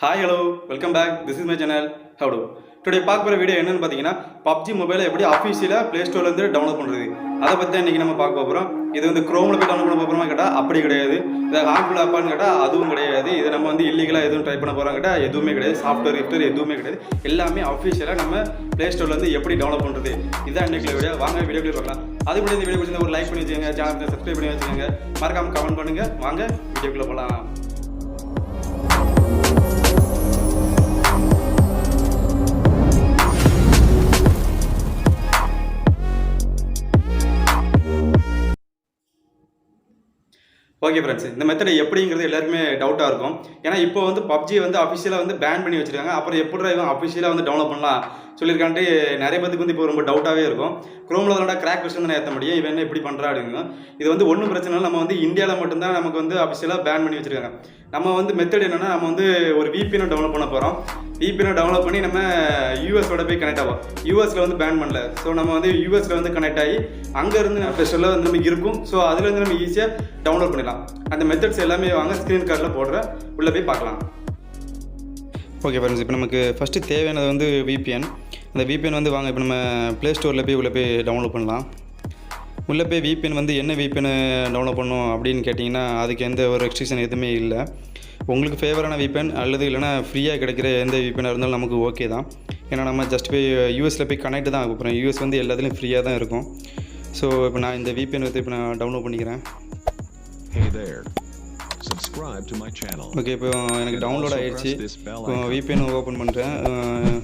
Hi, hello, welcome back. This is my channel. How do? Today பார்க்க போற video என்னன்னு பாத்தீங்கன்னா PUBG மொபைலை எப்படி ஆபீஷியலா Play Storeல இருந்து டவுன்லோட் பண்றது. அத பத்தி தான் இன்னைக்கு நம்ம பார்க்க போறோம். இது வந்து Chromeல போய் டவுன்லோட் பண்ண போறோமா கேட்டா அப்படி கிடையாது. இது ஹார்ம்ஃபுல் ஆப்பான்னு கேட்டா அதுவும் கிடையாது. இது நம்ம வந்து இல்லீகலா எதுவும் ட்ரை பண்ண போறோம் கேட்டா எதுவுமே கிடையாது. சாஃப்ட்வேர் எதுவுமே கிடையாது. எல்லாமே ஆபீஷியலா நம்ம Play Storeல இருந்து எப்படி டவுன்லோட் பண்றது. இதான் இன்னைக்கு வீடியோ. வாங்க வீடியோக்குள்ள பார்க்கலாம். அதுக்கு முன்னாடி இந்த வீடியோ பிடிச்சிருந்தா ஒரு லைக் பண்ணி வச்சுங்க, சேனலை சப்ஸ்கிரைப் பண்ணி வச்சுங்க. மறக்காம கமெண்ட் பண்ணுங்க. வாங்க வீடியோக்குள்ள போலாம். ஓகே ஃப்ரெண்ட்ஸ், இந்த மெத்தட் எப்படிங்கிறது எல்லாருமே டவுட்டாக இருக்கும். ஏன்னா இப்போ வந்து PUBG வந்து அஃபிஷியலாக வந்து பேன் பண்ணி வச்சிருக்காங்க. அப்புறம் எப்படி இவன் அஃபிஷியலாக வந்து டவுன்லோட் பண்ணலாம் சொல்லியிருக்கான்ட்டு நிறைய பேருக்கு வந்து இப்போ ரொம்ப டவுட்டாகவே இருக்கும். குரோமில் அதோட கிராக் வெர்ஷன் தான் ஏற்ற முடியும். இவன் என்ன எப்படி பண்ணுறா அப்படிங்க. இது வந்து ஒன்றும் பிரச்சனை இல்லை. நம்ம வந்து இந்தியாவில் மட்டும்தான் நமக்கு வந்து அஃபிஷியலாக பேன் பண்ணி வச்சிருக்காங்க. நம்ம வந்து மெத்தட் என்னென்னா, நம்ம வந்து ஒரு VPN டவுன்லோட் பண்ண போகிறோம். VPN டவுன்லோட் பண்ணி நம்ம யூஎஸோட போய் கனெக்ட் ஆகும். யூஎஸில் வந்து பேன் பண்ணல. ஸோ நம்ம வந்து யூஎஸில் வந்து கனெக்ட் ஆகி அங்கேருந்து நம்ம ஸ்பெஷலாக வந்து நமக்கு இருக்கும். ஸோ அதுலேருந்து நம்ம ஈஸியாக டவுன்லோட் பண்ணிடலாம். அந்த மெத்தட்ஸ் எல்லாமே வாங்க ஸ்க்ரீன் கார்டில் போடுற உள்ளே போய் பார்க்கலாம். ஓகே ஃப்ரெண்ட்ஸ், இப்போ நமக்கு ஃபஸ்ட்டு தேவையானது வந்து VPN. அந்த VPN வந்து வாங்க இப்போ நம்ம ப்ளே ஸ்டோரில் போய் உள்ளே போய் டவுன்லோட் பண்ணலாம். உள்ளே போய் VPN வந்து என்ன VPN டவுன்லோட் பண்ணணும் அப்படின்னு கேட்டிங்கன்னா அதுக்கு எந்த ஒரு ரெஸ்ட்ரிக்ஷன் எதுவுமே இல்லை. உங்களுக்கு ஃபேவரான VPN அல்லது இல்லைனா ஃப்ரீயாக கிடைக்கிற எந்த VPN இருந்தாலும் நமக்கு ஓகே தான். ஏன்னா நம்ம ஜஸ்ட் போய் யூஎஸில் போய் கனெக்ட் தான் ஆக போகிறோம். யூஎஸ் வந்து எல்லாத்துலேயும் ஃப்ரீயாக தான் இருக்கும். ஸோ இப்போ நான் இந்த VPN வந்து இப்போ நான் டவுன்லோட் பண்ணிக்கிறேன். ஓகே, இப்போ எனக்கு டவுன்லோட் ஆகிடுச்சு. இப்போ VPN ஓப்பன் பண்ணுறேன்.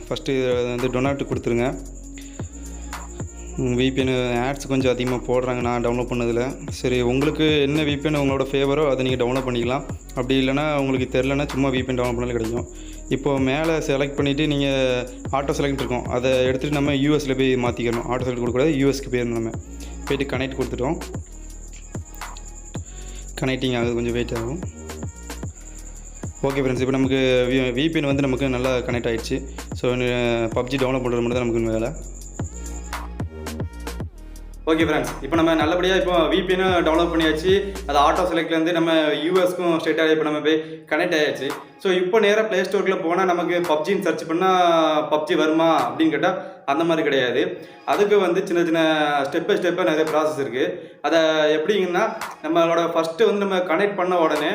ஃபஸ்ட்டு வந்து டொனாட் கொடுத்துருங்க. VPN ஆட்ஸ் கொஞ்சம் அதிகமாக போடுறாங்க நான் டவுன்லோட் பண்ணதில். சரி, உங்களுக்கு என்ன VPN உங்களோட ஃபேவரோ அதை நீங்கள் டவுன்லோட் பண்ணிக்கலாம். அப்படி இல்லைனா உங்களுக்கு தெரிலனா சும்மா VPN டவுன்லோட் பண்ணாலும் கிடைக்கும். இப்போது மேலே செலக்ட் பண்ணிவிட்டு நீங்கள் ஆட்டோ செலக்ட் இருக்கும், அதை எடுத்துகிட்டு நம்ம யூஎஸில் போய் மாற்றிக்கணும். ஆட்டோ செலக்ட் கொடுக்கக்கூடாது, யூஎஸ்க்கு போயிடணும். நம்ம போய்ட்டு கனெக்ட் கொடுத்துட்டோம். கனெக்டிங் ஆகுது, கொஞ்சம் வெயிட் ஆகும். ஓகே ஃப்ரெண்ட்ஸ், இப்போ நமக்கு VPN வந்து நமக்கு நல்லா கனெக்ட் ஆகிடுச்சு. ஸோ PUBG டவுன்லோட் பண்ணுறது மட்டும் தான் நமக்கு வேலை. ஓகே ஃப்ரெண்ட்ஸ், இப்போ நம்ம நல்லபடியாக இப்போ VPN டவுன்லோட் பண்ணியாச்சு. அது ஆட்டோ செலக்ட்லேருந்து நம்ம யூஎஸ்க்கும் ஸ்ட்ரெயிட்டாக இப்போ நம்ம போய் கனெக்ட் ஆகிடுச்சு. ஸோ இப்போ நேராக ப்ளே ஸ்டோரில் போனால் நமக்கு PUBGன்னு சர்ச் பண்ணால் PUBG வருமா அப்படின்னு கேட்டால் அந்த மாதிரி கிடையாது. அதுக்கு வந்து சின்ன சின்ன ஸ்டெப் பை ஸ்டெப்பாக நிறைய ப்ராசஸ் இருக்குது. அதை எப்படிங்கன்னா, நம்மளோட ஃபஸ்ட்டு வந்து நம்ம கனெக்ட் பண்ண உடனே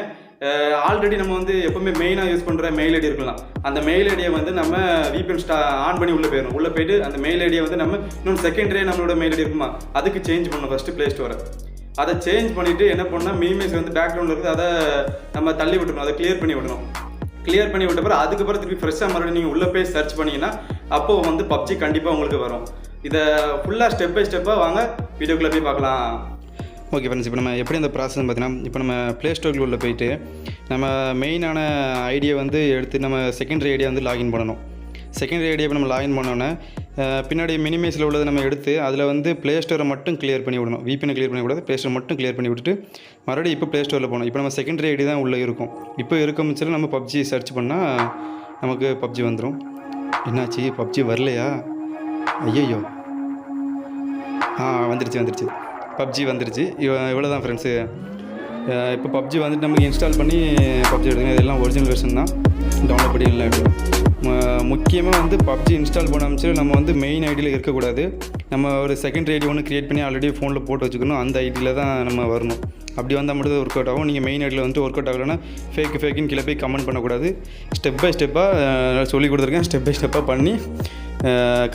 ஆல்ரெடி நம்ம வந்து எப்போவுமே மெயினாக யூஸ் பண்ணுற மெயில் ஐடி இருக்கலாம். அந்த மெயில் ஐடியை வந்து நம்ம VPN ஆன் பண்ணி உள்ளே போயிடணும். உள்ளே போய்ட்டு அந்த மெயில் ஐடியை வந்து நம்ம இன்னொன்று செகண்டரியாக நம்மளோட மெயில் ஐடி இருக்குமா அதுக்கு சேஞ்ச் பண்ணணும் ஃபஸ்ட்டு ப்ளே ஸ்டோரை. அதை சேஞ்ச் பண்ணிவிட்டு என்ன பண்ணால் மினிமைஸ் வந்து பேக்ரவுண்டில் இருக்குது, அதை நம்ம தள்ளி விட்டுணும், அதை கிளியர் பண்ணி விடணும். கிளியர் பண்ணி விட்ட பிறகு அதுக்கப்புறம் திருப்பி ஃப்ரெஷ்ஷாக மறுபடியும் நீங்கள் உள்ளே போய் சர்ச் பண்ணிங்கன்னா அப்போது வந்து PUBG கண்டிப்பாக உங்களுக்கு வரும். இதை ஃபுல்லாக ஸ்டெப் பை ஸ்டெப்பாக வாங்க வீடியோக்குள்ளே போய் பார்க்கலாம். ஓகே ஃப்ரெண்ட்ஸ், இப்போ நம்ம எப்படி அந்த ப்ராசஸ் பார்த்தீங்கன்னா, இப்போ நம்ம ப்ளே ஸ்டோருக்கு உள்ளே போயிட்டு நம்ம மெயினான ஐடியை வந்து எடுத்து நம்ம செகண்டரி ஐடியா வந்து லாகின் பண்ணணும். செகண்டரி ஐடியா இப்போ நம்ம லாகின் பண்ணோன்னே பின்னாடி மினிமைஸில் உள்ளதை நம்ம எடுத்து அதில் வந்து ப்ளே ஸ்டோரை மட்டும் கிளியர் பண்ணி விடணும். VPN கிளியர் பண்ணக்கூடாது, ப்ளே ஸ்டோர் மட்டும் கிளியர் பண்ணி விட்டுட்டு மறுபடியும் இப்போ ப்ளே ஸ்டோரில் போகணும். இப்போ நம்ம செகண்டரி ஐடி தான் உள்ளே இருக்கும். இப்போ இருக்கும் சொல்லி நம்ம PUBG சர்ச் பண்ணால் நமக்கு PUBG வந்துடும். என்னாச்சு, PUBG வரலையா? ஐயோ, வந்துடுச்சு PUBG வந்துடுச்சு. இவ்வளோ தான் ஃப்ரெண்ட்ஸு. இப்போ PUBG வந்துட்டு நமக்கு இன்ஸ்டால் பண்ணி PUBG எடுத்துங்க. இதெல்லாம் ஒரிஜினல் வெர்ஷன் தான், டவுன்லோட் பண்ணி எல்லாம் எடுக்கும். முக்கியமாக வந்து PUBG இன்ஸ்டால் பண்ண ஆரம்பிச்சு நம்ம வந்து மெயின் ஐடியில் இருக்கக்கூடாது. நம்ம ஒரு செகண்டரி ஐடி ஒன்று க்ரியேட் பண்ணி ஆல்ரெடி ஃபோனில் போட்டு வச்சுக்கணும். அந்த ஐடியில் தான் நம்ம வரணும். அப்படி வந்தால் மட்டும் ஒர்க் அவுட் ஆகும். நீங்கள் மெயின் ஐடியில் வந்துட்டு ஒர்க் அவுட் ஆகலைன்னா ஃபேக்குன்னு கீழே போய் கமெண்ட் பண்ணக்கூடாது. ஸ்டெப் பை ஸ்டெப்பாக சொல்லி கொடுத்துருக்கேன். ஸ்டெப் பை ஸ்டெப்பாக பண்ணி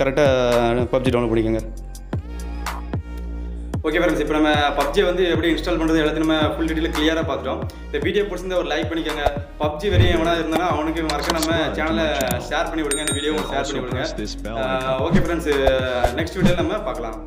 கரெக்டாக PUBG டவுன்லோட் பண்ணிக்கோங்க. ஓகே ஃப்ரெண்ட்ஸ், இப்போ நம்ம PUBG வந்து எப்படி இன்ஸ்டால் பண்ணுறது எல்லாத்தையும் நம்ம ஃபுல் டீட்டெயில் கிளியராக பார்த்துட்டோம். இந்த வீடியோ பிடிச்சிருந்தா ஒரு லைக் பண்ணிக்கோங்க. PUBG வெறியும் எவனா இருந்தாலும் அவனுக்கு மறக்க நம்ம சேனலை ஷேர் பண்ணி விடுங்க. இந்த வீடியோவும் ஷேர் பண்ணி விடுங்க. ஓகே ஃப்ரெண்ட்ஸ், நெக்ஸ்ட் வீடியோவில் நம்ம பார்க்கலாம்.